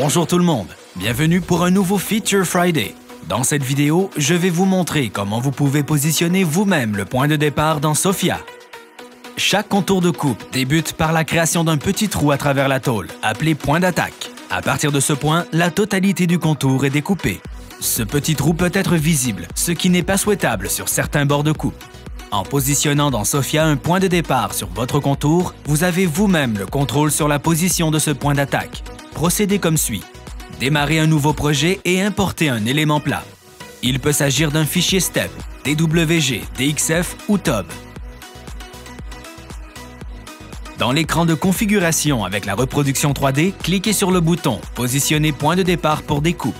Bonjour tout le monde, bienvenue pour un nouveau Feature Friday. Dans cette vidéo, je vais vous montrer comment vous pouvez positionner vous-même le point de départ dans Sophia. Chaque contour de coupe débute par la création d'un petit trou à travers la tôle, appelé point d'attaque. À partir de ce point, la totalité du contour est découpée. Ce petit trou peut être visible, ce qui n'est pas souhaitable sur certains bords de coupe. En positionnant dans Sophia un point de départ sur votre contour, vous avez vous-même le contrôle sur la position de ce point d'attaque. Procédez comme suit. Démarrez un nouveau projet et importez un élément plat. Il peut s'agir d'un fichier STEP, DWG, DXF ou TOB. Dans l'écran de configuration avec la reproduction 3D, cliquez sur le bouton « Positionner point de départ pour découpe ».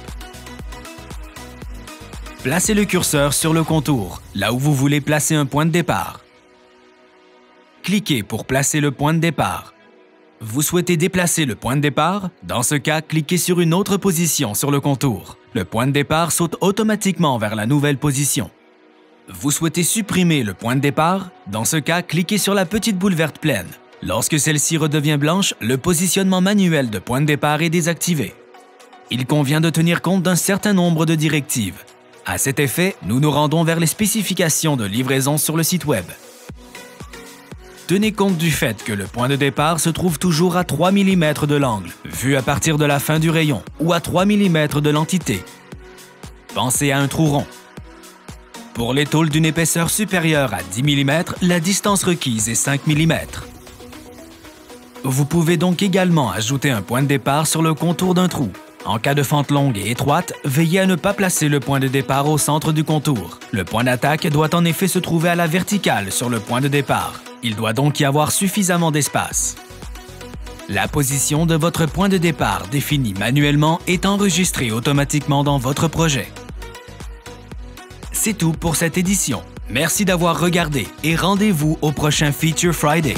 Placez le curseur sur le contour, là où vous voulez placer un point de départ. Cliquez pour placer le point de départ. Vous souhaitez déplacer le point de départ? Dans ce cas, cliquez sur une autre position sur le contour. Le point de départ saute automatiquement vers la nouvelle position. Vous souhaitez supprimer le point de départ? Dans ce cas, cliquez sur la petite boule verte pleine. Lorsque celle-ci redevient blanche, le positionnement manuel de point de départ est désactivé. Il convient de tenir compte d'un certain nombre de directives. À cet effet, nous nous rendons vers les spécifications de livraison sur le site Web. Tenez compte du fait que le point de départ se trouve toujours à 3 mm de l'angle, vu à partir de la fin du rayon, ou à 3 mm de l'entité. Pensez à un trou rond. Pour les tôles d'une épaisseur supérieure à 10 mm, la distance requise est 5 mm. Vous pouvez donc également ajouter un point de départ sur le contour d'un trou. En cas de fente longue et étroite, veillez à ne pas placer le point de départ au centre du contour. Le point d'attaque doit en effet se trouver à la verticale sur le point de départ. Il doit donc y avoir suffisamment d'espace. La position de votre point de départ définie manuellement est enregistrée automatiquement dans votre projet. C'est tout pour cette édition. Merci d'avoir regardé et rendez-vous au prochain Feature Friday.